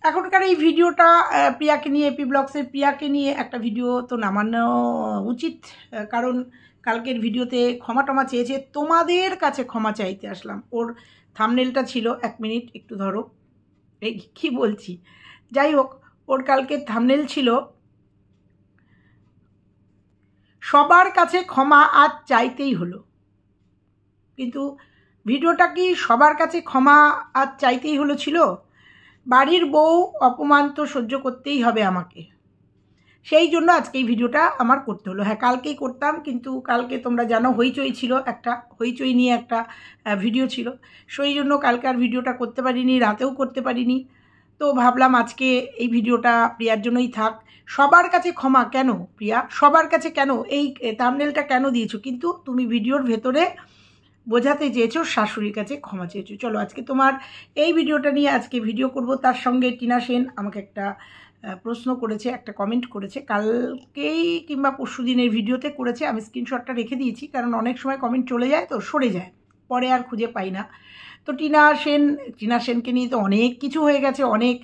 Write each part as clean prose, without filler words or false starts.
এখনকার এই ভিডিওটা প্রিয়াকে নিয়ে, এপি ব্লগসের প্রিয়াকে নিয়ে একটা ভিডিও তো নামানো উচিত, কারণ কালকের ভিডিওতে ক্ষমা টমা চেয়েছে, তোমাদের কাছে ক্ষমা চাইতে আসলাম। ওর থাম্বনেলটা ছিল, 1 মিনিট একটু ধরো, এই কী বলছি, যাই হোক, ওর কালকের থাম্বনেল ছিল সবার কাছে ক্ষমা আজ চাইতেই হলো। কিন্তু ভিডিওটা কি সবার কাছে ক্ষমা আজ চাইতেই হলো ছিল? বাড়ির বউ অপমান তো সহ্য করতেই হবে আমাকে, সেই জন্য আজকে এই ভিডিওটা আমার করতে হলো। হ্যাঁ, কালকেই করতাম, কিন্তু কালকে তোমরা জানো হইচই ছিল, একটা হইচই নিয়ে একটা ভিডিও ছিল, সেই জন্য কালকে আর ভিডিওটা করতে পারিনি, রাতেও করতে পারিনি। তো ভাবলাম আজকে এই ভিডিওটা প্রিয়ার জন্যই থাক। সবার কাছে ক্ষমা কেন প্রিয়া? সবার কাছে কেন? এই থাম্বনেলটা কেন দিয়েছো? কিন্তু তুমি ভিডিওর ভেতরে বোঝাতে চেয়েছো শাশুড়ির কাছে ক্ষমা চেয়েছো। চলো আজকে তোমার এই ভিডিওটা নিয়ে আজকে ভিডিও করব। তার সঙ্গে টিনা সেন আমাকে একটা প্রশ্ন করেছে, একটা কমেন্ট করেছে, কালকেই কিংবা পরশু দিনের ভিডিওতে করেছে। আমি স্ক্রিনশটটা রেখে দিয়েছি, কারণ অনেক সময় কমেন্ট চলে যায় তো সরে যায়, পরে আর খুঁজে পাই না। তো টিনা সেনকে নিয়ে তো অনেক কিছু হয়ে গেছে, অনেক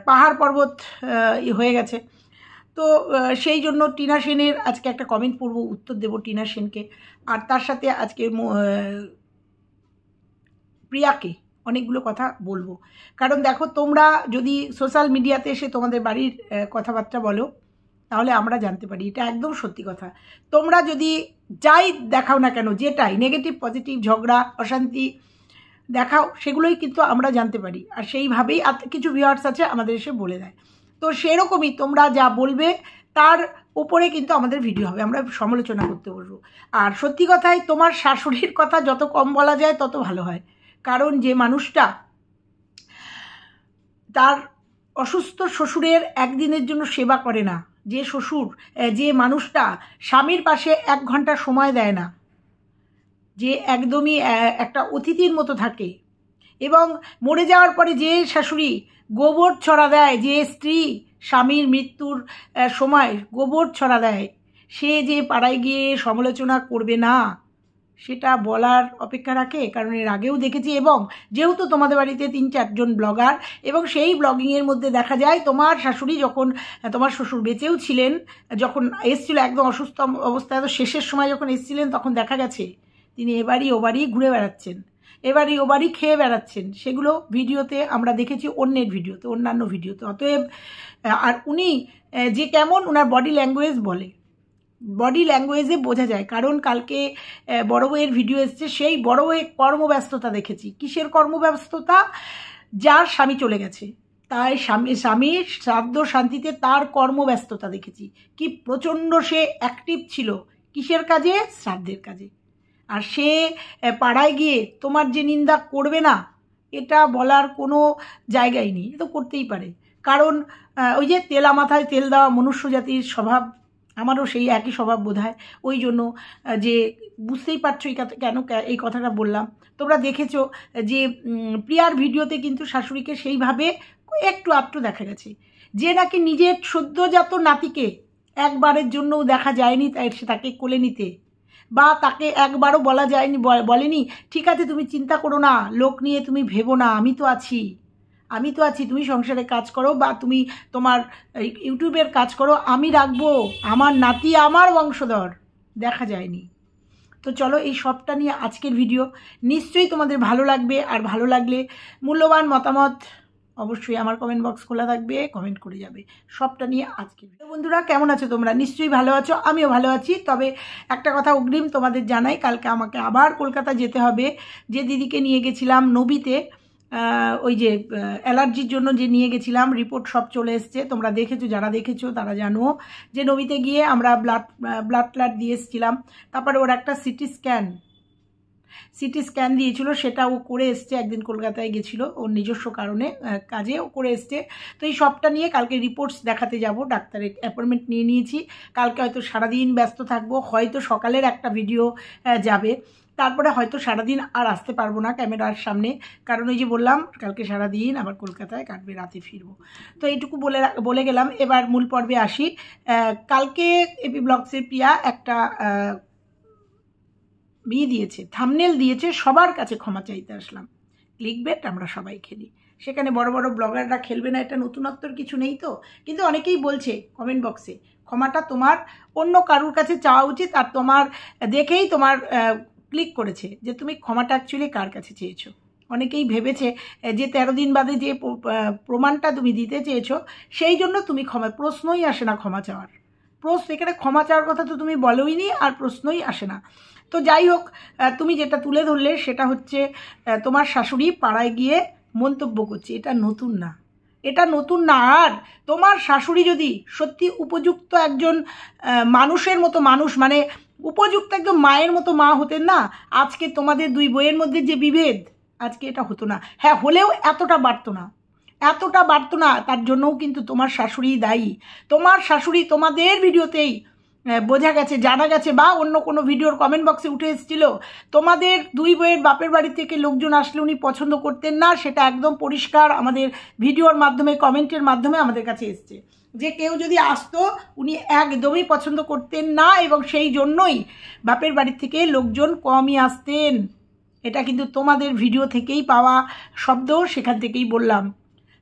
পাহাড় পর্বত হয়ে গেছে। তো সেই জন্য টিনা সেনের আজকে একটা কমেন্ট পড়ব, উত্তর দেব টিনা সেনকে। আর তার সাথে আজকে প্রিয়াকে অনেকগুলো কথা বলবো। কারণ দেখো, তোমরা যদি সোশ্যাল মিডিয়াতে এসে তোমাদের বাড়ির কথাবার্তা বলো, তাহলে আমরা জানতে পারি, এটা একদম সত্যি কথা। তোমরা যদি যাই দেখাও না কেন, যেটাই নেগেটিভ পজিটিভ ঝগড়া অশান্তি দেখাও, সেগুলোই কিন্তু আমরা জানতে পারি। আর সেইভাবেই কিছু ভিউয়ার্স আছে আমাদের এসে বলে দেয়। তো সেরকমই তোমরা যা বলবে তার উপরে কিন্তু আমাদের ভিডিও হবে, আমরা সমালোচনা করতে বলবো। আর সত্যি কথাই, তোমার শাশুড়ির কথা যত কম বলা যায় তত ভালো হয়। কারণ যে মানুষটা তার অসুস্থ শ্বশুরের একদিনের জন্য সেবা করে না, যে শ্বশুর, যে মানুষটা স্বামীর পাশে 1 ঘন্টা সময় দেয় না, যে একদমই একটা অতিথির মতো থাকে, এবং মরে যাওয়ার পরে যে শাশুড়ি গোবর ছড়া দেয়, যে স্ত্রী স্বামীর মৃত্যুর সময় গোবর ছড়া দেয়, সে যে পাড়ায় গিয়ে সমালোচনা করবে না, সেটা বলার অপেক্ষা রাখে? কারণ এর আগেও দেখেছি, এবং যেহেতু তোমাদের বাড়িতে 3-4 জন ব্লগার, এবং সেই ব্লগিংয়ের মধ্যে দেখা যায় তোমার শাশুড়ি যখন, তোমার শ্বশুর বেঁচেও ছিলেন, যখন এসেছিল একদম অসুস্থ অবস্থায়, তো শেষের সময় যখন এসেছিলেন, তখন দেখা গেছে তিনি এবারই ওবারই ঘুরে বেড়াচ্ছেন, এবারই ওবারই খেয়ে বেড়াচ্ছেন। সেগুলো ভিডিওতে আমরা দেখেছি, অন্যের ভিডিওতে, অন্যান্য ভিডিওতে। অতএব, আর উনি যে কেমন, ওনার বডি ল্যাঙ্গুয়েজ বলে, বডি ল্যাঙ্গুয়েজে বোঝা যায়। কারণ কালকে বড় বউয়ের ভিডিও এসছে, সেই বড় বউয়ের কর্মব্যস্ততা দেখেছি। কিসের কর্মব্যস্ততা? যার স্বামী চলে গেছে, তাই স্বামীর শ্রাদ্ধ শান্তিতে তার কর্মব্যস্ততা দেখেছি। কি প্রচণ্ড সে অ্যাক্টিভ ছিল, কিসের কাজে? শ্রাদ্ধের কাজে। আর সে পাড়ায় গিয়ে তোমার যে নিন্দা করবে না, এটা বলার কোনো জায়গাই নেই। তো করতেই পারে, কারণ ওই যে তেলা মাথায় তেল দেওয়া মনুষ্য জাতির স্বভাব, আমারও সেই একই স্বভাব বোধহয়। ওই জন্য যে বুঝতেই পারছো কেন এই কথাটা বললাম। তোমরা দেখেছো যে প্রিয়ার ভিডিওতে কিন্তু শাশুড়িকে সেইভাবে একটু আধটু দেখা গেছে, যে নাকি নিজের সদ্যজাত নাতিকে একবারের জন্যও দেখা যায়নি তাকে কোলে নিতে, বা তাকে একবারও বলা যায়নি, বলেনি ঠিক আছে তুমি চিন্তা করো না, লোক নিয়ে তুমি ভেবো না, আমি তো আছি, তুমি সংসারে কাজ করো, বা তুমি তোমার ইউটিউবের কাজ করো, আমি রাখবো, আমার নাতি আমার বংশধর। দেখা যায়নি। তো চলো, এই সবটা নিয়ে আজকের ভিডিও। নিশ্চয়ই তোমাদের ভালো লাগবে, আর ভালো লাগলে মূল্যবান মতামত অবশ্যই আমার কমেন্ট বক্স খোলা থাকবে, কমেন্ট করে যাবে। সবটা নিয়ে আজকে। বন্ধুরা, কেমন আছো তোমরা? নিশ্চয়ই ভালো আছো, আমিও ভালো আছি। তবে একটা কথা অগ্রিম তোমাদের জানাই, কালকে আমাকে আবার কলকাতা যেতে হবে। যে দিদিকে নিয়ে গেছিলাম নবীতে, ওই যে অ্যালার্জির জন্য যে নিয়ে গেছিলাম, রিপোর্ট সব চলে এসছে। তোমরা দেখেছো, যারা দেখেছো তারা জানো যে নবীতে গিয়ে আমরা ব্লাড দিয়ে এসেছিলাম। তারপরে ওর একটা সিটি স্ক্যান দিয়েছিল, সেটা ও করে এসছে। একদিন কলকাতায় গেছিলো ওর নিজস্ব কারণে, কাজে ও করে এসছে। তো এই সবটা নিয়ে কালকে রিপোর্টস দেখাতে যাব, ডাক্তারের অ্যাপয়েন্টমেন্ট নিয়ে নিয়েছি। কালকে হয়তো সারাদিন ব্যস্ত থাকবো, হয়তো সকালের একটা ভিডিও যাবে, তারপরে হয়তো সারাদিন আর আসতে পারবো না ক্যামেরার সামনে। কারণ ওই যে বললাম, কালকে সারাদিন আবার কলকাতায় কাটবে, রাতে ফিরবো। তো এইটুকু বলে গেলাম। এবার মূল পর্বে আসি। কালকে এপি ব্লগসের প্রিয়া একটা দিয়েছে, থাম্বনেল দিয়েছে, সবার কাছে ক্ষমা চাইতে আসলাম। ক্লিক বেট আমরা সবাই খেলি, সেখানে বড় বড় ব্লগাররা খেলবে না, এটা নতুনত্বর কিছু নেই তো। কিন্তু অনেকেই বলছে কমেন্ট বক্সে, ক্ষমাটা তোমার অন্য কারুর কাছে চাওয়া উচিত, আর তোমার দেখেই তোমার ক্লিক করেছে যে তুমি ক্ষমাটা অ্যাকচুয়ালি কার কাছে চেয়েছো। অনেকেই ভেবেছে যে 13 দিন বাদে যে প্রমাণটা তুমি দিতে চেয়েছো সেই জন্য তুমি প্রশ্নই আসে না ক্ষমা চাওয়ার। এখানে ক্ষমা চাওয়ার কথা তো তুমি বলোই নি, আর প্রশ্নই আসে না। তো যাই হোক, তুমি যেটা তুলে ধরলে সেটা হচ্ছে তোমার শাশুড়ি পাড়ায় গিয়ে মন্তব্য করছে, এটা নতুন না, এটা নতুন না। আর তোমার শাশুড়ি যদি সত্যি উপযুক্ত একজন মানুষের মতো মানুষ, মানে উপযুক্ত একদম মায়ের মতো মা হতেন না, আজকে তোমাদের দুই বইয়ের মধ্যে যে বিভেদ, আজকে এটা হতো না। হ্যাঁ, হলেও এতটা বাড়তো না, এতটা বাড়তো না। তার জন্যও কিন্তু তোমার শাশুড়ি দায়ী। তোমার শাশুড়ি তোমাদের ভিডিওতেই বোঝা গেছে, জানা গেছে, বা অন্য কোনো ভিডিওর কমেন্ট বক্সে উঠে এসেছিল, তোমাদের দুই বইয়ের বাপের বাড়ি থেকে লোকজন আসলে উনি পছন্দ করতেন না। সেটা একদম পরিষ্কার আমাদের ভিডিওর মাধ্যমে, কমেন্টের মাধ্যমে আমাদের কাছে এসছে যে কেউ যদি আসতো উনি একদমই পছন্দ করতেন না, এবং সেই জন্যই বাপের বাড়ি থেকে লোকজন কমই আসতেন। এটা কিন্তু তোমাদের ভিডিও থেকেই পাওয়া শব্দ, সেখান থেকেই বললাম।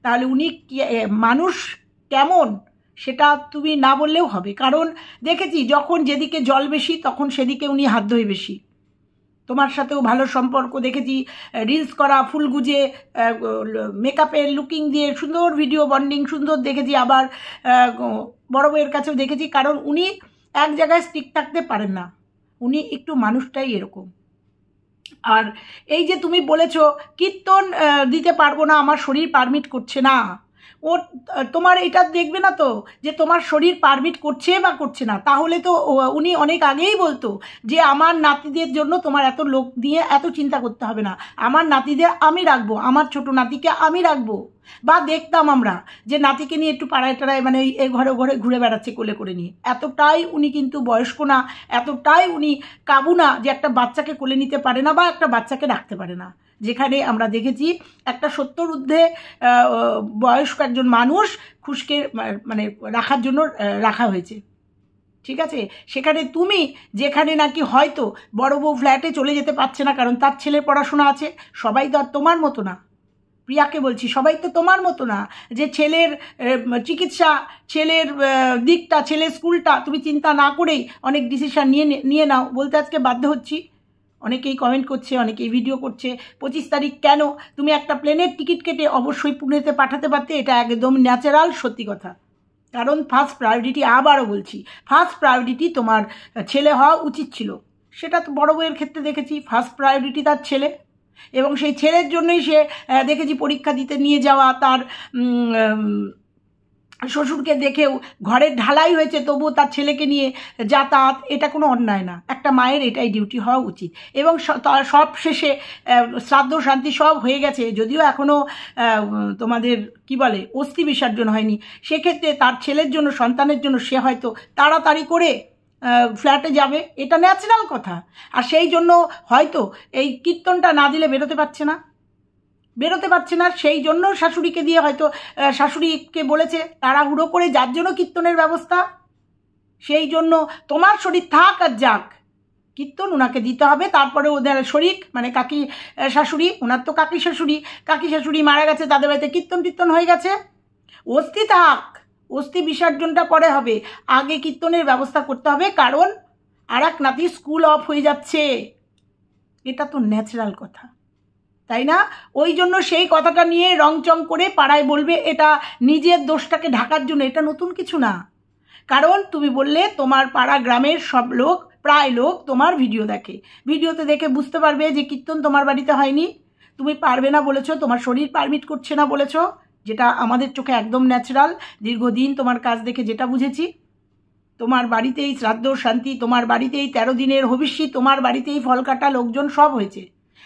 তাহলে উনি মানুষ কেমন সেটা তুমি না বললেও হবে, কারণ দেখেছি যখন যেদিকে জল বেশি তখন সেদিকে উনি হাত ধোয় বেশি। তোমার সাথেও ভালো সম্পর্ক দেখেছি, রিলস করা, ফুল গুজে, মেকআপের লুকিং দিয়ে সুন্দর ভিডিও বন্ডিং সুন্দর দেখেছি। আবার বড় বউয়ের কাছেও দেখেছি, কারণ উনি এক জায়গায় স্টিক থাকতে পারেন না, উনি একটু মানুষটাই এরকম। আর এই যে তুমি বলেছো কীর্তন দিতে পারবো না, আমার শরীর পারমিট করছে না, ও তোমার এটা দেখবে না তো যে তোমার শরীর পারমিট করছে বা করছে না, তাহলে তো উনি অনেক আগেই বলতো যে আমার নাতিদের জন্য তোমার এত লোক দিয়ে এত চিন্তা করতে হবে না, আমার নাতিদের আমি রাখবো, আমার ছোট নাতিকে আমি রাখবো। বা দেখতাম আমরা যে নাতিকে নিয়ে একটু পাড়ায় টাড়ায় মানে এই ঘরে ঘরে ঘুরে বেড়াচ্ছে কোলে করে নিয়ে। এতটাই উনি কিন্তু বয়স্ক না, এতটাই উনি কাবু না যে একটা বাচ্চাকে কোলে নিতে পারে না বা একটা বাচ্চাকে রাখতে পারে না। যেখানে আমরা দেখেছি একটা 70 ঊর্ধ্বে বয়স্ক একজন মানুষ খুশকে মানে রাখার জন্য রাখা হয়েছে, ঠিক আছে। সেখানে তুমি যেখানে নাকি হয়তো বড় বউ ফ্ল্যাটে চলে যেতে পারছে না কারণ তার ছেলের পড়াশোনা আছে, সবাই তো আর তোমার মতো না, প্রিয়াকে বলছি, সবাই তো তোমার মতো না যে ছেলের চিকিৎসা, ছেলের দিকটা, ছেলের স্কুলটা তুমি চিন্তা না করেই অনেক ডিসিশন নিয়ে নাও। বলতে আজকে বাধ্য হচ্ছি, অনেকেই কমেন্ট করছে, অনেকেই ভিডিও করছে 25 তারিখ কেন, তুমি একটা প্লেনের টিকিট কেটে অবশ্যই পুনেতে পাঠাতে পারতে, এটা একদম ন্যাচারাল সত্যি কথা। কারণ ফার্স্ট প্রায়োরিটি, আবারও বলছি, ফার্স্ট প্রায়োরিটি তোমার ছেলে হওয়া উচিত ছিল। সেটা তো বড় বউয়ের ক্ষেত্রে দেখেছি, ফার্স্ট প্রায়োরিটি তার ছেলে, এবং সেই ছেলের জন্যই সে দেখেছি পরীক্ষা দিতে নিয়ে যাওয়া, তার শ্বশুরকে দেখেও ঘরের ঢালাই হয়েছে তবুও তার ছেলেকে নিয়ে যাতায়াত, এটা কোনো অন্যায় না, একটা মায়ের এটাই ডিউটি হওয়া উচিত। এবং সব শেষে শ্রাদ্ধ শান্তি সব হয়ে গেছে, যদিও এখনও তোমাদের কি বলে অস্থি বিসর্জন হয়নি, সেক্ষেত্রে তার ছেলের জন্য, সন্তানের জন্য সে হয়তো তাড়াতাড়ি করে ফ্ল্যাটে যাবে, এটা ন্যাচারাল কথা। আর সেই জন্য হয়তো এই কীর্তনটা না দিলে বেরোতে পারছে না, সেই জন্য শাশুড়িকে দিয়ে হয়তো শাশুড়িকে বলেছে তাড়াহুড়ো করে যার জন্য কীর্তনের ব্যবস্থা। সেই জন্য তোমার শরীর থাক আর যাক, কীর্তন ওনাকে দিতে হবে। তারপরে ওদের শরীর মানে কাকি শাশুড়ি, ওনার তো কাকি শাশুড়ি মারা গেছে, তাদের বাড়িতে কীর্তন হয়ে গেছে, অস্থি থাক, অস্থি বিসর্জনটা পরে হবে, আগে কীর্তনের ব্যবস্থা করতে হবে, কারণ আর এক নাতি স্কুল অফ হয়ে যাচ্ছে, এটা তো ন্যাচারাল কথা, তাই না? ওই জন্য সেই কথাটা নিয়ে রংচং করে পাড়ায় বলবে, এটা নিজের দোষটাকে ঢাকার জন্য, এটা নতুন কিছু না। কারণ তুমি বললে তোমার পাড়া গ্রামের সব লোক, প্রায় লোক তোমার ভিডিও দেখে, ভিডিওতে দেখে বুঝতে পারবে যে কীর্তন তোমার বাড়িতে হয়নি, তুমি পারবে না বলেছো, তোমার শরীর পারমিট করছে না বলেছো, যেটা আমাদের চোখে একদম ন্যাচারাল। দীর্ঘদিন তোমার কাজ দেখে যেটা বুঝেছি, তোমার বাড়িতেই শ্রাদ্ধ শান্তি, তোমার বাড়িতেই 13 দিনের হবিষ্যি, তোমার বাড়িতেই ফল কাটা লোকজন সব হয়েছে।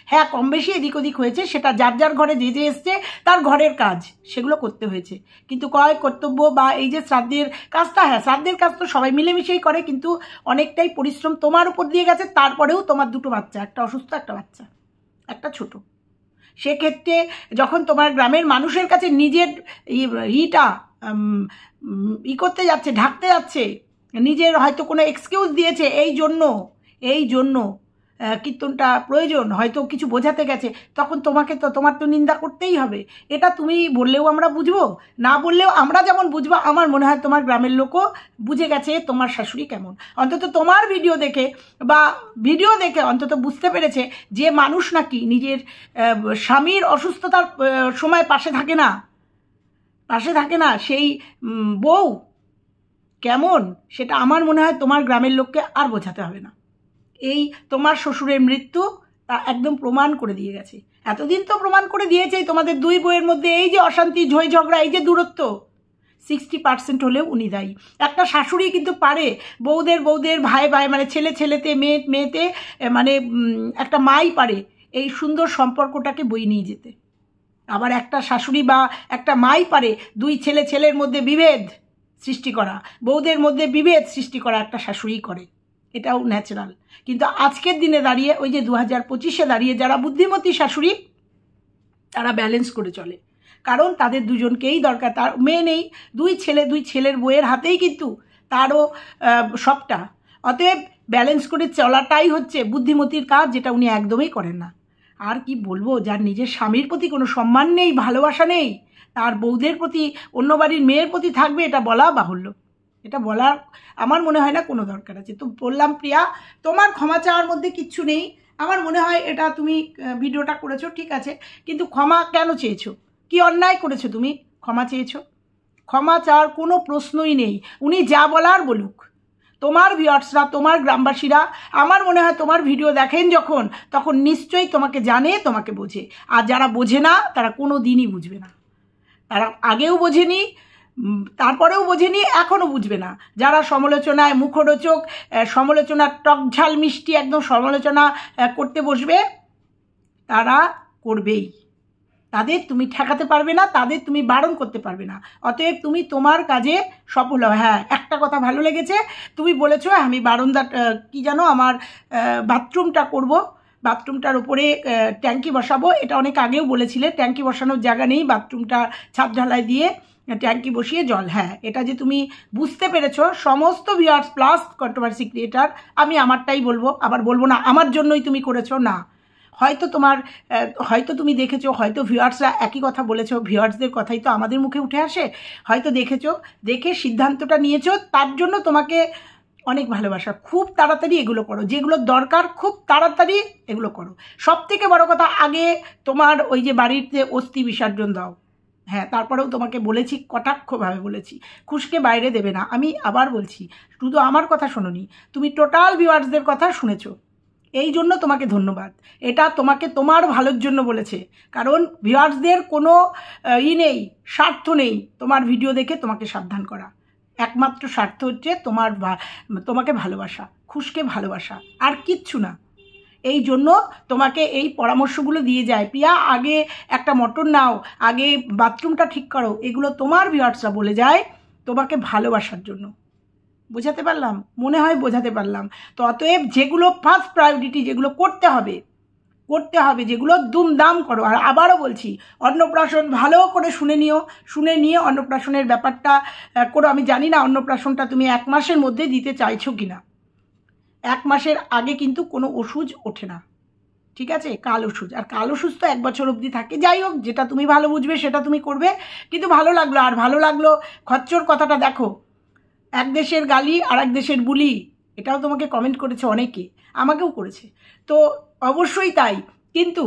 হ্যাঁ, কম বেশি এদিক ওদিক হয়েছে, সেটা যার যার ঘরে যে এসছে তার ঘরের কাজ, সেগুলো করতে হয়েছে। কিন্তু কর্তব্য বা এই যে শ্রাদ্ধের কাজটা, হ্যাঁ শ্রাদ্ধের কাজ তো সবাই মিলেমিশেই করে, কিন্তু অনেকটাই পরিশ্রম তোমার উপর দিয়ে গেছে। তারপরেও তোমার দুটো বাচ্চা, একটা অসুস্থ, একটা বাচ্চা, একটা ছোট, সেক্ষেত্রে যখন তোমার গ্রামের মানুষের কাছে নিজের করতে যাচ্ছে, ঢাকতে যাচ্ছে, নিজের হয়তো কোনো এক্সকিউজ দিয়েছে, এই জন্য কীর্তনটা প্রয়োজন, হয়তো কিছু বোঝাতে গেছে, তখন তোমার তো নিন্দা করতেই হবে। এটা তুমি বললেও আমরা বুঝবো, না বললেও আমরা যেমন বুঝবো, আমার মনে হয় তোমার গ্রামের লোকও বুঝে গেছে তোমার শাশুড়ি কেমন। অন্তত তোমার ভিডিও দেখে অন্তত বুঝতে পেরেছে যে মানুষ নাকি নিজের স্বামীর অসুস্থতার সময় পাশে থাকে না, সেই বউ কেমন সেটা আমার মনে হয় তোমার গ্রামের লোককে আর বোঝাতে হবে না। এই তোমার শ্বশুরের মৃত্যু তা একদম প্রমাণ করে দিয়ে গেছে। এতদিন তো প্রমাণ করে দিয়েছেই তোমাদের দুই বউয়ের মধ্যে এই যে অশান্তি, ঝই ঝগড়া, এই যে দূরত্ব, 60% হলেও উনি দায়ী। একটা শাশুড়ি কিন্তু পারে বউদের ভাই মানে ছেলেতে মেয়েতে মানে একটা মাই পারে এই সুন্দর সম্পর্কটাকে বই নিয়ে যেতে। আবার একটা শাশুড়ি বা একটা মাই পারে দুই ছেলের মধ্যে বিভেদ সৃষ্টি করা, বউদের মধ্যে বিভেদ সৃষ্টি করা একটা শাশুড়ি করে, এটাও ন্যাচারাল। কিন্তু আজকের দিনে দাঁড়িয়ে ওই যে 2025-এ দাঁড়িয়ে যারা বুদ্ধিমতী শাশুড়ি তারা ব্যালেন্স করে চলে, কারণ তাদের দুজনকেই দরকার। তার মেয়ে নেই, দুই ছেলের বউয়ের হাতেই কিন্তু তারও সবটা। অতএব ব্যালেন্স করে চলাটাই হচ্ছে বুদ্ধিমতীর কাজ, যেটা উনি একদমই করেন না। আর কি বলবো, যার নিজের স্বামীর প্রতি কোনো সম্মান নেই, ভালোবাসা নেই, তার বউদের প্রতি, অন্য বাড়ির মেয়ের প্রতি থাকবে, এটা বলা বাহুল্য। এটা বলার আমার মনে হয় না কোনো দরকার আছে। তো বললাম প্রিয়া, তোমার ক্ষমা চাওয়ার মধ্যে কিচ্ছু নেই। আমার মনে হয় এটা তুমি ভিডিওটা করেছো ঠিক আছে, কিন্তু ক্ষমা কেন চেয়েছো? কি অন্যায় করেছো তুমি ক্ষমা চেয়েছো? ক্ষমা চাওয়ার কোনো প্রশ্নই নেই। উনি যা বলার বলুক। তোমার ভিউয়ার্সরা, তোমার গ্রামবাসীরা আমার মনে হয় তোমার ভিডিও দেখেন যখন, তখন নিশ্চয়ই তোমাকে জানে, তোমাকে বোঝে। আর যারা বোঝে না তারা কোনো দিনই বুঝবে না। তারা আগেও বোঝেনি, তারপরেও বোঝেনি, এখনও বুঝবে না। যারা সমালোচনায় মুখরোচক, সমালোচনার টকঝাল মিষ্টি একদম সমালোচনা করতে বসবে, তারা করবেই। তাদের তুমি ঠেকাতে পারবে না, তাদের তুমি বারণ করতে পারবে না। অতএব তুমি তোমার কাজে সফল হও। হ্যাঁ, একটা কথা ভালো লেগেছে, তুমি বলেছো আমি বারান্দা কি জানো আমার বাথরুমটা করব, বাথরুমটার উপরে ট্যাঙ্কি বসাবো। এটা অনেক আগেও বলেছিলে, ট্যাঙ্কি বসানোর জায়গা নেই, বাথরুমটা ছাদ ঢালাই দিয়ে ট্যাঙ্কি বসিয়ে জল। হ্যাঁ, এটা যে তুমি বুঝতে পেরেছো, সমস্ত ভিউয়ার্স প্লাস কন্ট্রোভার্সি ক্রিয়েটার, আমি আমারটাই বলবো, আবার বলবো না আমার জন্যই তুমি করেছো, না। হয়তো তুমি দেখেছো, হয়তো ভিউয়ার্সরা একই কথা বলেছো, ভিউয়ার্সদের কথাই তো আমাদের মুখে উঠে আসে। হয়তো দেখেছো, দেখে সিদ্ধান্তটা নিয়েছো, তার জন্য তোমাকে অনেক ভালোবাসা। খুব তাড়াতাড়ি এগুলো করো, যেগুলো দরকার খুব তাড়াতাড়ি এগুলো করো। সব থেকে বড় কথা, আগে তোমার ওই যে বাড়িতে অস্থি বিসর্জন দাও। হ্যাঁ, তারপরেও তোমাকে বলেছি, কটাক্ষভাবে বলেছি, খুশকে বাইরে দেবে না। আমি আবার বলছি, শুধু আমার কথা শোনোনি, তুমি টোটাল ভিউয়ার্সদের কথা শুনেছো, এই জন্য তোমাকে ধন্যবাদ। এটা তোমাকে তোমার ভালোর জন্য বলেছে, কারণ ভিউয়ার্সদের কোনো নেই, স্বার্থ নেই তোমার ভিডিও দেখে তোমাকে সাবধান করা। একমাত্র স্বার্থ হচ্ছে তোমাকে ভালোবাসা, খুশকে ভালোবাসা, আর কিচ্ছু না। এই জন্য তোমাকে এই পরামর্শগুলো দিয়ে যায়, প্রিয়া আগে একটা মটন নাও, আগে বাথরুমটা ঠিক করো, এগুলো তোমার ভিউয়ার্সরা বলে যায় তোমাকে ভালোবাসার জন্য। বোঝাতে পারলাম? মনে হয় বোঝাতে পারলাম। তো অতএব যেগুলো ফার্স্ট প্রায়োরিটি, যেগুলো করতে হবে, যেগুলো দুমদাম করো। আর আবারও বলছি, অন্নপ্রাশন ভালো করে শুনে নিয়ে অন্নপ্রাশনের ব্যাপারটা করো। আমি জানি না অন্নপ্রাশনটা তুমি 1 মাসের মধ্যে দিতে চাইছো কিনা। 1 মাসের আগে কিন্তু কোনো ওষুধ ওঠে না, ঠিক আছে? কাল ওষুধ, আর কাল ওষুধ তো 1 বছর অবধি থাকে। যাই হোক, যেটা তুমি ভালো বুঝবে সেটা তুমি করবে। কিন্তু ভালো লাগলো খচ্চর কথাটা দেখো, এক দেশের গালি আর এক দেশের বুলি, এটাও তোমাকে কমেন্ট করেছে অনেকে, আমাকেও করেছে। তো অবশ্যই তাই, কিন্তু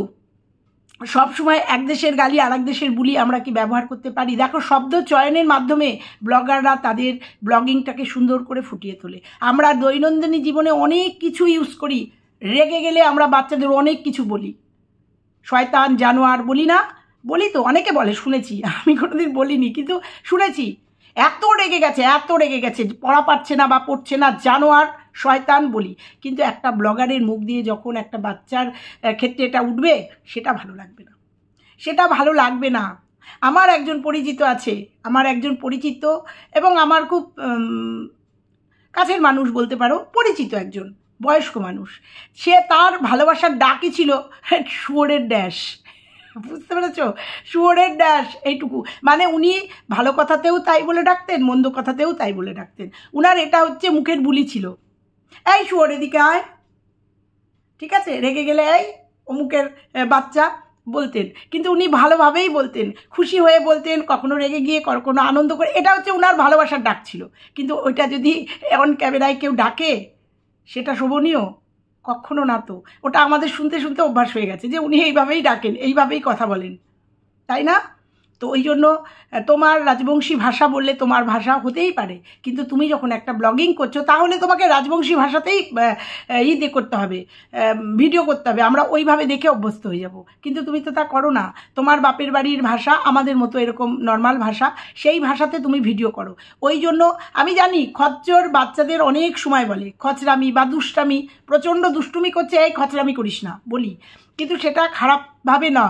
সব সময় এক দেশের গালি আর এক দেশের বুলি আমরা কি ব্যবহার করতে পারি? দেখো, শব্দ চয়নের মাধ্যমে ব্লগাররা তাদের ব্লগিংটাকে সুন্দর করে ফুটিয়ে তোলে। আমরা দৈনন্দিন জীবনে অনেক কিছু ইউজ করি, রেগে গেলে আমরা বাচ্চাদের অনেক কিছু বলি, শয়তান জানোয়ার বলি না? বলি তো, অনেকে বলে, শুনেছি, আমি কোনোদিন বলিনি কিন্তু শুনেছি। এত রেগে গেছে পড়া পারছে না বা পড়ছে না, জানোয়ার শয়তান বলি। কিন্তু একটা ব্লগারের মুখ দিয়ে যখন একটা বাচ্চার ক্ষেত্রে এটা উঠবে, সেটা ভালো লাগবে না। আমার একজন পরিচিত আছে, এবং আমার খুব কাছের মানুষ বলতে পারো, পরিচিত একজন বয়স্ক মানুষ, সে তার ভালোবাসার ডাকই ছিল শুয়োরের ড্যাশ। বুঝতে পেরেছ? শুয়োরের ড্যাশ, এইটুকু। মানে উনি ভালো কথাতেও তাই বলে ডাকতেন, মন্দ কথাতেও তাই বলে ডাকতেন। উনার এটা হচ্ছে মুখের বুলি ছিল, এই শুয়োর এদিকে আয়, ঠিক আছে, রেগে গেলে এই অমুকের বাচ্চা বলতেন, কিন্তু উনি ভালোভাবেই বলতেন, খুশি হয়ে বলতেন, কখনো রেগে গিয়ে কখনো আনন্দ করে। এটা হচ্ছে ওনার ভালোবাসার ডাক ছিল। কিন্তু ওইটা যদি অন ক্যামেরায় কেউ ডাকে সেটা শোভনীয়? কখনো না। তো ওটা আমাদের শুনতে শুনতে অভ্যাস হয়ে গেছে যে উনি এইভাবেই ডাকেন, এইভাবেই কথা বলেন, তাই না? তো ওই জন্য তোমার রাজবংশী ভাষা বললে তোমার ভাষা হতেই পারে, কিন্তু তুমি যখন একটা ব্লগিং করছো তাহলে তোমাকে রাজবংশী ভাষাতেই করতে হবে, ভিডিও করতে হবে, আমরা ওইভাবে দেখে অভ্যস্ত হয়ে যাব। কিন্তু তুমি তো তা করো না। তোমার বাপের বাড়ির ভাষা আমাদের মতো এরকম নর্মাল ভাষা, সেই ভাষাতে তুমি ভিডিও করো। ওই জন্য আমি জানি খচ্চর বাচ্চাদের অনেক সময় বলে খচরামি বা দুষ্টামি, প্রচণ্ড দুষ্টুমি করছে, এই খচরামি করিস না বলি, কিন্তু সেটা খারাপভাবে না।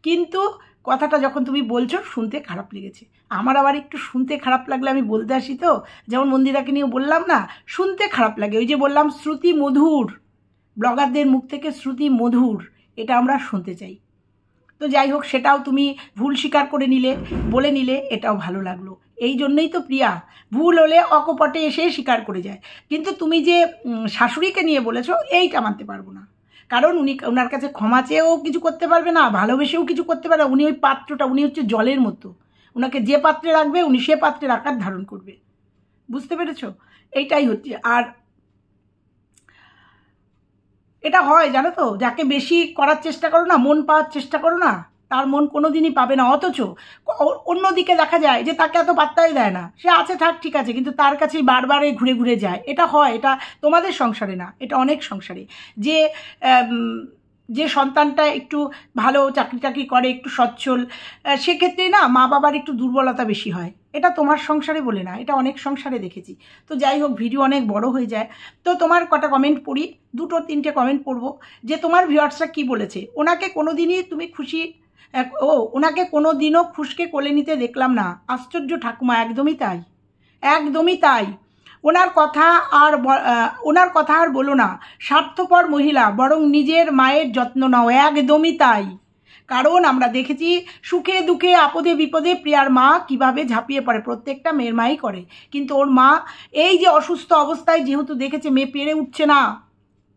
কিন্তু কথাটা যখন তুমি বলছো শুনতে খারাপ লেগেছে। আমার আবার একটু শুনতে খারাপ লাগলে আমি বলতে আসি, তো যেমন মন্দিরাকে নিয়ে বললাম না, শুনতে খারাপ লাগে। ওই যে বললাম শ্রুতি মধুর, ব্লগারদের মুখ থেকে শ্রুতি মধুর, এটা আমরা শুনতে চাই। তো যাই হোক, সেটাও তুমি ভুল স্বীকার করে নিলে, বলে নিলে, এটাও ভালো লাগলো। এই জন্যই তো প্রিয়া, ভুল হলে অকপটে এসে স্বীকার করে যায়। কিন্তু তুমি যে শাশুড়িকে নিয়ে বলেছো, এইটা মানতে পারবো না। কারণ ওনার কাছে ক্ষমা চেয়েও কিছু করতে পারবে না, ভালোবেসেও কিছু করতে পারবে না। উনি ওই পাত্রটা, উনি হচ্ছে জলের মতো, ওনাকে যে পাত্রে রাখবে উনি সে পাত্রের আকার ধারণ করবে। বুঝতে পেরেছো? এইটাই হচ্ছে। আর এটা হয় জানো তো, যাকে বেশি করার চেষ্টা করো না, মন পাওয়ার চেষ্টা করো না, তার মন কোনো দিনই পাবে না। অথচ অন্যদিকে দেখা যায় যে তাকে এত পাত্তাই দেয় না, সে আছে থাক ঠিক আছে, কিন্তু তার কাছেই বারবারে ঘুরে ঘুরে যায়। এটা হয়, এটা তোমাদের সংসারে না, এটা অনেক সংসারে। যে যে সন্তানটা একটু ভালো চাকরি টাকরি করে, একটু সচ্ছল, সেক্ষেত্রে না মা বাবার একটু দুর্বলতা বেশি হয়। এটা তোমার সংসারে বলে না, এটা অনেক সংসারে দেখেছি। তো যাই হোক, ভিডিও অনেক বড় হয়ে যায়। তো তোমার কটা কমেন্ট পড়ি, 2-3টে কমেন্ট পড়বো। যে তোমার ভিউয়ার্সরা কি বলেছে, ওনাকে কোনো দিনই তুমি ওনাকে কোনো দিনও খুশকে কোলে নিতে দেখলাম না। আশ্চর্য ঠাকুমা, একদমই তাই, একদমই তাই। ওনার কথা আর বলো না, স্বার্থপর মহিলা, বরং নিজের মায়ের যত্ন নাও। একদমই তাই। কারণ আমরা দেখেছি সুখে দুঃখে আপদে বিপদে প্রিয়ার মা কিভাবে ঝাঁপিয়ে পড়ে, প্রত্যেকটা মেয়ের মাই করে। কিন্তু ওর মা এই যে অসুস্থ অবস্থায় যেহেতু দেখেছে মেয়ে পেরে উঠছে না,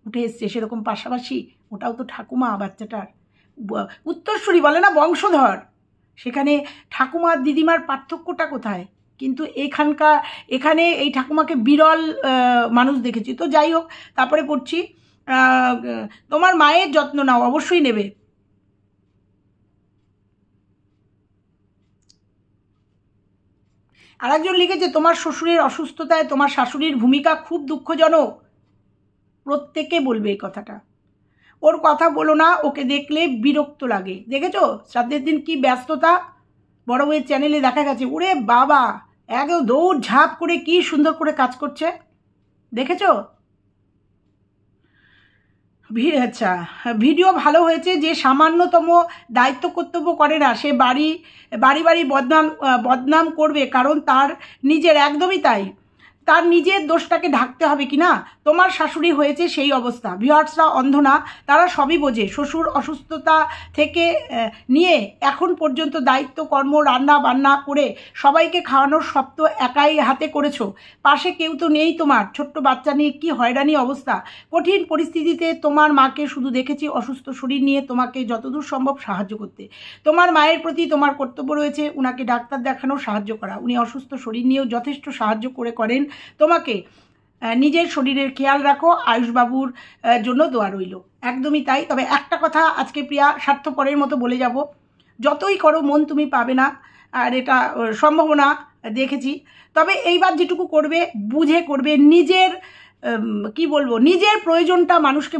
উঠে এসছে, সেরকম পাশাপাশি ওটাও তো ঠাকুমা, বাচ্চাটার উত্তরসূরি বলে না, বংশধর। সেখানে ঠাকুমার দিদিমার পার্থক্যটা কোথায়? কিন্তু এখানে এই ঠাকুমাকে বিরল মানুষ দেখেছি। তো যাই হোক, তারপরে পড়ছি, তোমার মায়ের যত্ন নাও, অবশ্যই নেবে। আর একজন লিখেছে, তোমার শ্বশুরের অসুস্থতায় তোমার শাশুড়ির ভূমিকা খুব দুঃখজনক। প্রত্যেকে বলবে এই কথাটা। ওর কথা বলো না, ওকে দেখলে বিরক্ত লাগে। দেখেছো শ্রাদ্ধের দিন কি ব্যস্ততা, বড় বউয়ের চ্যানেলে দেখা গেছে। ওরে বাবা, একদম দৌড় ঝাঁপ করে কি সুন্দর করে কাজ করছে, দেখেছো? আচ্ছা, ভিডিও ভালো হয়েছে। যে সামান্যতম দায়িত্ব কর্তব্য করে না, সে বাড়ি বাড়ি বদনাম করবে, কারণ তার নিজের, একদমই তাই, তার নিজের দোষটাকে ঢাকতে হবে কি না। তোমার শাশুড়ি হয়েছে সেই অবস্থা। ভিউয়ার্সরা অন্ধ না, তারা সবই বোঝে। শ্বশুর অসুস্থতা থেকে নিয়ে এখন পর্যন্ত দায়িত্ব কর্ম, রান্না বান্না করে সবাইকে খাওয়ানোর সব তো একাই হাতে করেছো। পাশে কেউ তো নেই তোমার। ছোট্ট বাচ্চা নিয়ে কি হয়রানি অবস্থা। কঠিন পরিস্থিতিতে তোমার মাকে শুধু দেখেছি অসুস্থ শরীর নিয়ে তোমাকে যতদূর সম্ভব সাহায্য করতে। তোমার মায়ের প্রতি তোমার কর্তব্য রয়েছে ওনাকে ডাক্তার দেখানোর সাহায্য করা। উনি অসুস্থ শরীর নিয়েও যথেষ্ট সাহায্য করেন তোমাকে। নিজের শরীরের খেয়াল রাখো, আয়ুষবাবুর জন্য দোয়া রইল। একদমই তাই। তবে একটা কথা আজকে প্রিয়া স্বার্থপরের মতো বলে যাব, যতই করো মন তুমি পাবে না, আর এটা সম্ভাবনা দেখেছি। তবে এইবার যেটুকু করবে বুঝে করবে, নিজের নিজের প্রয়োজনটা মানুষকে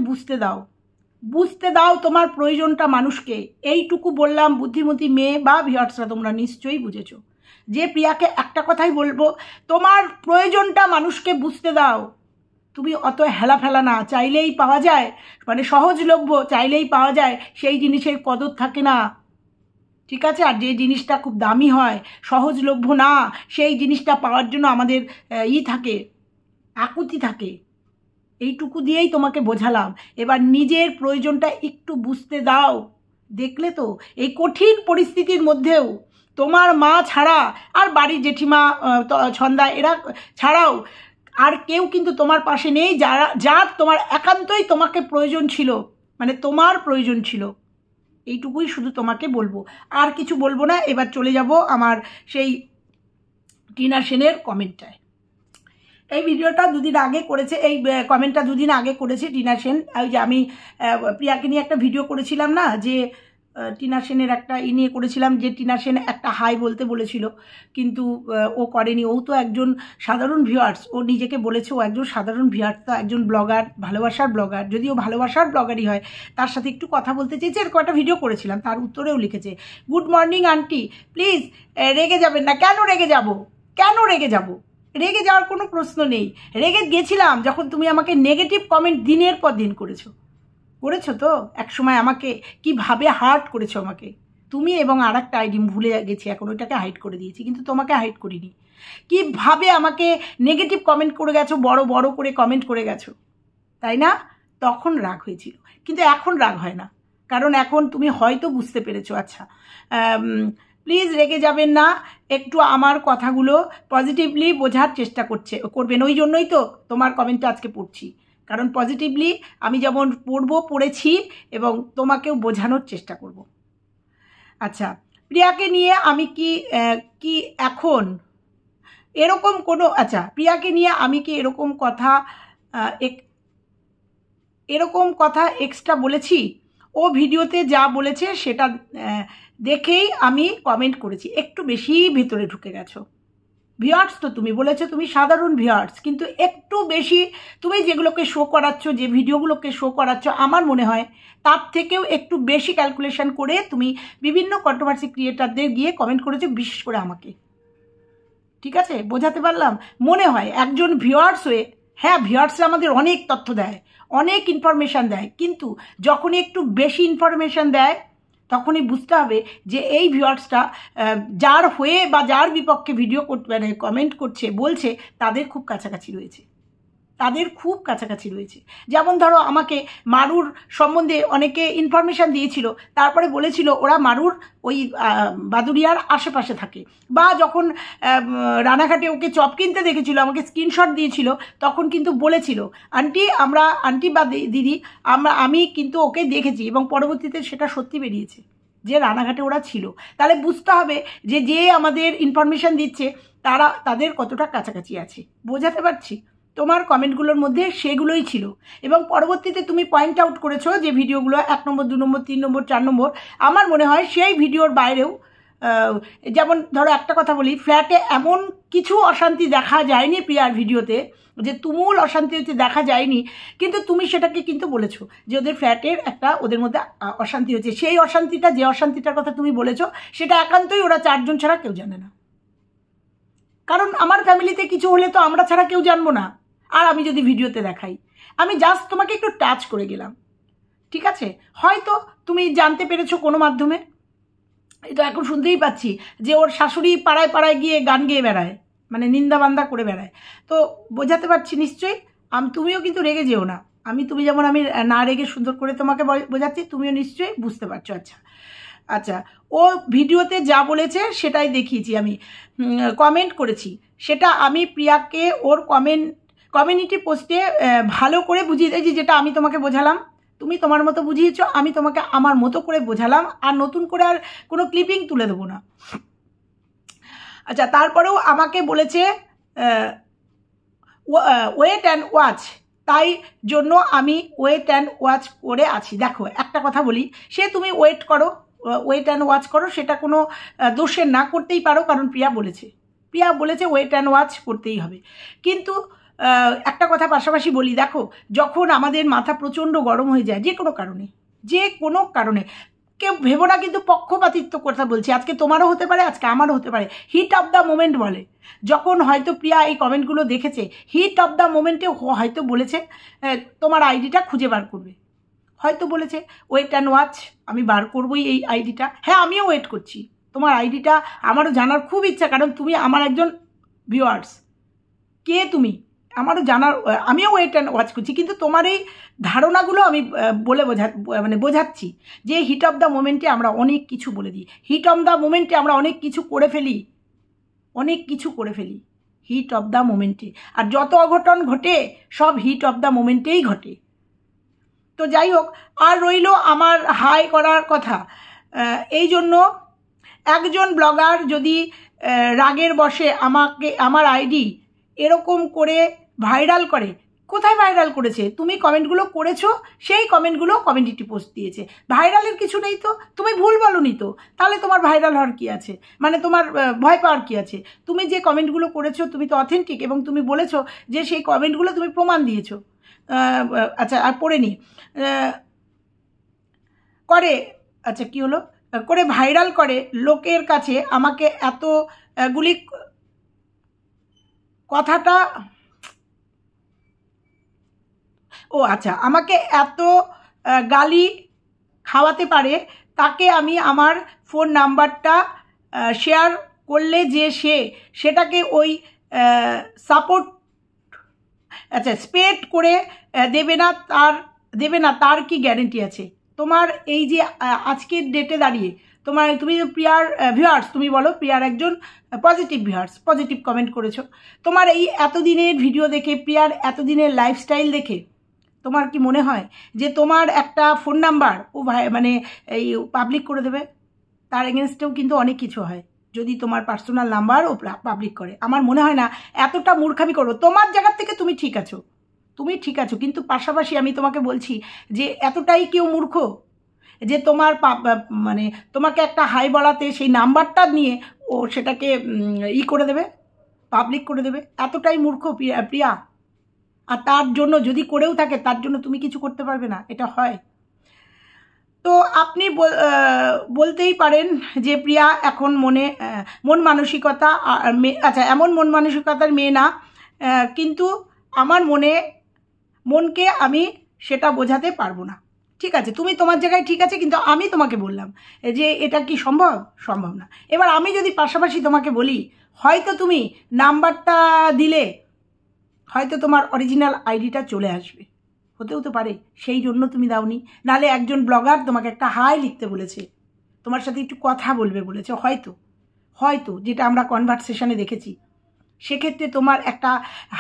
বুঝতে দাও তোমার প্রয়োজনটা মানুষকে। এইটুকু বললাম। বুদ্ধিমতী মেয়ে বা ভিউয়ার্সরা তোমরা নিশ্চয়ই বুঝেছো। যে প্রিয়াকে একটা কথাই বলবো, তোমার প্রয়োজনটা মানুষকে বুঝতে দাও। তুমি অত হেলাফেলা না, চাইলেই পাওয়া যায়, মানে সহজলভ্য চাইলেই পাওয়া যায় সেই জিনিসের কদর থাকে না, ঠিক আছে? আর যে জিনিসটা খুব দামি হয়, সহজলভ্য না, সেই জিনিসটা পাওয়ার জন্য আমাদের থাকে, আকুতি থাকে। এইটুকু দিয়েই তোমাকে বোঝালাম। এবার নিজের প্রয়োজনটা একটু বুঝতে দাও। দেখলে তো এই কঠিন পরিস্থিতির মধ্যেও তোমার মা ছাড়া, আর বাড়ির জেঠিমা ছন্দা এরা ছাড়াও আর কেউ কিন্তু তোমার পাশে নেই যার তোমার একান্তই তোমাকে প্রয়োজন ছিল, মানে তোমার প্রয়োজন ছিল। এইটুকুই শুধু তোমাকে বলবো, আর কিছু বলবো না। এবার চলে যাব আমার সেই টিনা সেনের কমেন্টটায়। এই ভিডিওটা দুদিন আগে করেছে, এই কমেন্টটা দুদিন আগে করেছে টিনা সেন। ওই যে আমি প্রিয়াকে নিয়ে একটা ভিডিও করেছিলাম না, যে টিনা সেনের একটা নিয়ে করেছিলাম, যে টিনা সেন একটা হাই বলতে বলেছিল কিন্তু ও করেনি। ও তো একজন সাধারণ ভিউয়ার্স, ও নিজেকে বলেছে ও একজন সাধারণ ভিউয়ার্স, তো একজন ব্লগার, ভালোবাসার ব্লগার। যদিও ভালোবাসার ব্লগারই হয়, তার সাথে একটু কথা বলতে চেয়েছে, এরকম একটা ভিডিও করেছিলাম। তার উত্তরেও লিখেছে, গুড মর্নিং আন্টি, প্লিজ রেগে যাবেন না। কেন রেগে যাব? কেন রেগে যাব? রেগে যাওয়ার কোনো প্রশ্ন নেই। রেগে গেছিলাম যখন তুমি আমাকে নেগেটিভ কমেন্ট দিনের পর দিন করেছো তো একসময় আমাকে কিভাবে হার্ট করেছো আমাকে তুমি, এবং আর একটা আইডি ভুলে গেছি এখন, ওইটাকে হাইড করে দিয়েছি, কিন্তু তোমাকে হাইড করিনি। কিভাবে আমাকে নেগেটিভ কমেন্ট করে গেছো, বড় বড় করে কমেন্ট করে গেছো, তাই না? তখন রাগ হয়েছিল, কিন্তু এখন রাগ হয় না, কারণ এখন তুমি হয়তো বুঝতে পেরেছো। আচ্ছা, প্লিজ রেগে যাবেন না, একটু আমার কথাগুলো পজিটিভলি বোঝার চেষ্টা করবেন। ওই জন্যই তো তোমার কমেন্টটা আজকে পড়ছি, কারণ পজিটিভলি আমি যেমন পড়েছি এবং তোমাকেও বোঝানোর চেষ্টা করব। আচ্ছা, প্রিয়াকে নিয়ে আমি কি এখন এরকম কোনো, আচ্ছা প্রিয়াকে নিয়ে আমি কি এরকম কথা এক্সট্রা বলেছি? ও ভিডিওতে যা বলেছে সেটা দেখেই আমি কমেন্ট করেছি। একটু বেশি ভেতরে ঢুকে গেছো। ভিউয়ার্স তো তুমি বলেছো তুমি সাধারণ ভিউয়ার্স, কিন্তু একটু বেশি তুমি যেগুলোকে শো করাচ্ছ, যে ভিডিওগুলোকে শো করাচ্ছ, আমার মনে হয় তার থেকেও একটু বেশি ক্যালকুলেশন করে তুমি বিভিন্ন কন্ট্রোভার্সি ক্রিয়েটারদের গিয়ে কমেন্ট করেছো, বিশেষ করে আমাকে। ঠিক আছে, বোঝাতে পারলাম? মনে হয় একজন ভিউয়ার্স হয়ে, হ্যাঁ ভিউয়ার্সরা আমাদের অনেক তথ্য দেয়, অনেক ইনফরমেশান দেয়, কিন্তু যখনই একটু বেশি ইনফরমেশান দেয় তখনই বুঝতে হবে যে এই ভিউয়ার্সটা যার হয়ে বা যার বিপক্ষে ভিডিও মানে কমেন্ট করছে, বলছে, তাদের খুব কাছাকাছি রয়েছে, যেমন ধরো আমাকে মারুর সম্বন্ধে অনেকে ইনফরমেশান দিয়েছিল, তারপরে বলেছিল ওরা মারুর ওই বাদুরিয়ার আশেপাশে থাকে, বা যখন রানাঘাটে ওকে চপ কিনতে দেখেছিল, আমাকে স্ক্রিনশট দিয়েছিল, তখন কিন্তু বলেছিল আন্টি বা দিদি আমি কিন্তু ওকে দেখেছি, এবং পরবর্তীতে সেটা সত্যি বেরিয়েছে যে রানাঘাটে ওরা ছিল। তাহলে বুঝতে হবে যে আমাদের ইনফরমেশান দিচ্ছে তাদের কতটা কাছাকাছি আছে। বোঝাতে পারছি? তোমার কমেন্টগুলোর মধ্যে সেগুলোই ছিল, এবং পরবর্তীতে তুমি পয়েন্ট আউট করেছো যে ভিডিওগুলো 1 নম্বর 2 নম্বর 3 নম্বর 4 নম্বর, আমার মনে হয় সেই ভিডিওর বাইরেও, যেমন ধরো একটা কথা বলি, ফ্ল্যাটে এমন কিছু অশান্তি দেখা যায়নি প্রিয়ার ভিডিওতে, যে তুমুল অশান্তি হচ্ছে দেখা যায়নি, কিন্তু তুমি সেটাকে কিন্তু বলেছো যে ওদের ফ্ল্যাটের ওদের মধ্যে অশান্তি হচ্ছে। সেই যে অশান্তিটার কথা তুমি বলেছো, সেটা একান্তই ওরা 4 জন ছাড়া কেউ জানে না, কারণ আমার ফ্যামিলিতে কিছু হলে তো আমরা ছাড়া কেউ জানবো না। আর আমি যদি ভিডিওতে দেখাই, আমি জাস্ট তোমাকে একটু টাচ করে গেলাম, ঠিক আছে? হয়তো তুমি জানতে পেরেছো কোনো মাধ্যমে, এটা এখন শুনতেই পাচ্ছি যে ওর শাশুড়ি পাড়ায় পাড়ায় গিয়ে গান গেয়ে বেড়ায়, মানে নিন্দা বান্দা করে বেড়ায়। তো বোঝাতে পারছি নিশ্চয়ই, তুমিও কিন্তু রেগে যেও না। তুমি যেমন আমি না রেগে সুন্দর করে তোমাকে বোঝাচ্ছি, তুমিও নিশ্চয়ই বুঝতে পারছো। আচ্ছা, ও ভিডিওতে যা বলেছে সেটাই দেখিয়েছি, আমি কমেন্ট করেছি, সেটা আমি প্রিয়াকে ওর কমিউনিটি পোস্টে ভালো করে বুঝিয়ে দিয়েছি, যেটা আমি তোমাকে বোঝালাম, তুমি তোমার মতো বুঝিয়েছো, আমি তোমাকে আমার মতো করে বোঝালাম, আর নতুন করে আর কোনো ক্লিপিং তুলে দেবো না। আচ্ছা, তারপরেও আমাকে বলেছে ওয়েট অ্যান্ড ওয়াচ, তাই জন্য আমি ওয়েট অ্যান্ড ওয়াচ করে আছি। দেখো একটা কথা বলি, সে তুমি ওয়েট অ্যান্ড ওয়াচ করো, সেটা কোনো দোষের না, করতেই পারো, কারণ প্রিয়া বলেছে ওয়েট অ্যান্ড ওয়াচ করতেই হবে। কিন্তু একটা কথা পাশাপাশি বলি, দেখো যখন আমাদের মাথা প্রচণ্ড গরম হয়ে যায় যে কোনো কারণে, কেউ ভেবো না কিন্তু পক্ষপাতিত্ব কথা বলছি, আজকে তোমারও হতে পারে, আজকে আমারও হতে পারে, হিট অফ দ্য মোমেন্ট বলে, যখন হয়তো প্রিয়া এই কমেন্টগুলো দেখেছে, হিট অফ দ্য মোমেন্টে হয়তো বলেছে তোমার আইডিটা খুঁজে বার করবে, হয়তো বলেছে ওয়েট অ্যান্ড ওয়াচ, আমি বার করবোই এই আইডিটা। হ্যাঁ, আমিও ওয়েট করছি তোমার আইডিটা, আমারও জানার খুব ইচ্ছা, কারণ তুমি আমার একজন ভিউয়ার্স। কে তুমি আমারও জানার, আমিও ওয়েট অ্যান্ড ওয়াচ করছি, কিন্তু তোমার এই ধারণাগুলো আমি বোঝাচ্ছি যে হিট অফ দ্য মোমেন্টে আমরা অনেক কিছু বলে দিই, হিট অফ দ্য মোমেন্টে আমরা অনেক কিছু করে ফেলি, হিট অফ দ্য মোমেন্টে। আর যত অঘটন ঘটে সব হিট অফ দ্য মোমেন্টেই ঘটে। তো যাই হোক, আর রইল আমার হাই করার কথা। এই জন্য একজন ব্লগার যদি রাগের বশে আমার আইডি এরকম করে ভাইরাল করে, কোথায় ভাইরাল করেছে? তুমি কমেন্টগুলো করেছো, সেই কমেন্টগুলো কমিউনিটি পোস্ট দিয়েছে। ভাইরালের কিছু নেই তো, তুমি ভুল বলনি তো, তাহলে তোমার ভাইরাল হওয়ার কী আছে? মানে তোমার ভয় পাওয়ার কী আছে? তুমি যে কমেন্টগুলো করেছো তুমি তো অথেন্টিক, এবং তুমি বলেছো যে সেই কমেন্টগুলো তুমি প্রমাণ দিয়েছো। আচ্ছা, আর পড়ে নি করে, আচ্ছা কি হলো, করে ভাইরাল করে লোকের কাছে আমাকে এতগুলি কথাটা, ও আচ্ছা, আমাকে এত গালি খাওয়াতে পারে, তাকে আমি আমার ফোন নাম্বারটা শেয়ার করলে যে সেটাকে ওই সাপোর্ট, আচ্ছা স্প্রেড করে দেবে না তার কি গ্যারেন্টি আছে? তোমার এই যে আজকের ডেটে দাঁড়িয়ে তুমি প্রিয়ার ভিউয়ার্স, তুমি বলো প্রিয়ার একজন পজিটিভ ভিউয়ার্স, পজিটিভ কমেন্ট করেছো, তোমার এই এতদিনের ভিডিও দেখে, প্রিয়ার এতদিনের লাইফস্টাইল দেখে তোমার কি মনে হয় যে তোমার একটা ফোন নাম্বার মানে এই পাবলিক করে দেবে? তার এগেনস্টেও কিন্তু অনেক কিছু হয় যদি তোমার পার্সোনাল নাম্বার ও পাবলিক করে। আমার মনে হয় না এতটা মূর্খামি করো। তোমার জায়গার থেকে তুমি ঠিক আছো, কিন্তু পাশাপাশি আমি তোমাকে বলছি যে এতটাই কেউ মূর্খ যে তোমার মানে তোমাকে একটা হাই বলাতে সেই নাম্বারটা নিয়ে ও সেটাকে করে দেবে, পাবলিক করে দেবে। এতটাই মূর্খ প্রিয়া। আর তার জন্য যদি করেও থাকে, তার জন্য তুমি কিছু করতে পারবে না, এটা হয়? তো আপনি বলতেই পারেন যে প্রিয়া এখন মন মানসিকতা, আচ্ছা এমন মন মানসিকতার মেয়ে না, কিন্তু আমার মনকে আমি সেটা বোঝাতে পারবো না। ঠিক আছে, তুমি তোমার জায়গায় ঠিক আছে, কিন্তু আমি তোমাকে বললাম যে এটা কি সম্ভব না। এবার আমি যদি পাশাপাশি তোমাকে বলি, হয়তো তুমি নাম্বারটা দিলে হয়তো তোমার অরিজিনাল আইডিটা চলে আসবে, হতেও তো পারে সেই জন্য তুমি দাওনি। নালে একজন ব্লগার তোমাকে একটা হাই লিখতে বলেছে, তোমার সাথে একটু কথা বলবে বলেছে, হয়তো যেটা আমরা কনভারসেশনে দেখেছি, সেক্ষেত্রে তোমার একটা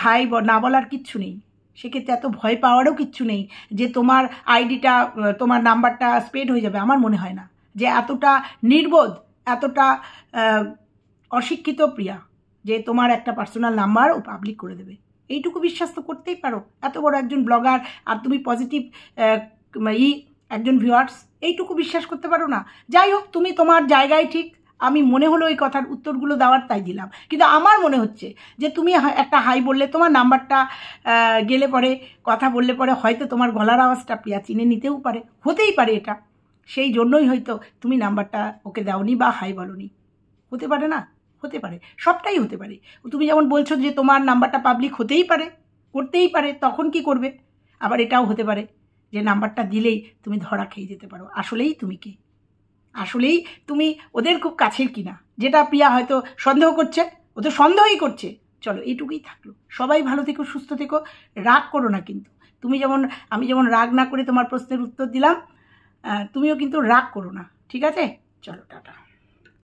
হাই না বলার কিচ্ছু নেই, সেক্ষেত্রে এত ভয় পাওয়ারও কিচ্ছু নেই যে তোমার আইডিটা, তোমার নাম্বারটা স্প্রেড হয়ে যাবে। আমার মনে হয় না যে এতটা নির্বোধ, এতটা অশিক্ষিত প্রিয়া যে তোমার একটা পার্সোনাল নাম্বার ও পাবলিক করে দেবে। এইটুকু বিশ্বাস তো করতেই পারো, এত বড় একজন ব্লগার, আর তুমি পজিটিভ একজন ভিউয়ার্স, এইটুকু বিশ্বাস করতে পারো না? যাই হোক, তুমি তোমার জায়গায় ঠিক। আমি মনে হলো এই কথার উত্তরগুলো দেওয়ার, তাই দিলাম। কিন্তু আমার মনে হচ্ছে যে তুমি একটা হাই বললে, তোমার নাম্বারটা গেলে পরে, কথা বললে পরে হয়তো তোমার গলার আওয়াজটা প্রিয়া চিনে নিতেও পারে, হতেই পারে এটা। সেই জন্যই হয়তো তুমি নাম্বারটা ওকে দাওনি বা হাই বলনি। হতে পারে না? হতে পারে, সবটাই হতে পারে। তুমি যেমন বলছো যে তোমার নাম্বারটা পাবলিক করতেই পারে, তখন কি করবে? আবার এটাও হতে পারে যে নাম্বারটা দিলেই তুমি ধরা খেয়ে যেতে পারো। আসলেই তুমি কে? আসলেই তুমি ওদের খুব কাছের কিনা, যেটা প্রিয়া হয়তো সন্দেহ করছে, ও তো সন্দেহই করছে। চলো, এইটুকুই থাকলো। সবাই ভালো থেকো, সুস্থ থেকো, রাগ করো না কিন্তু। আমি যেমন রাগ না করে তোমার প্রশ্নের উত্তর দিলাম, তুমিও কিন্তু রাগ করো না, ঠিক আছে? চলো, টাটা।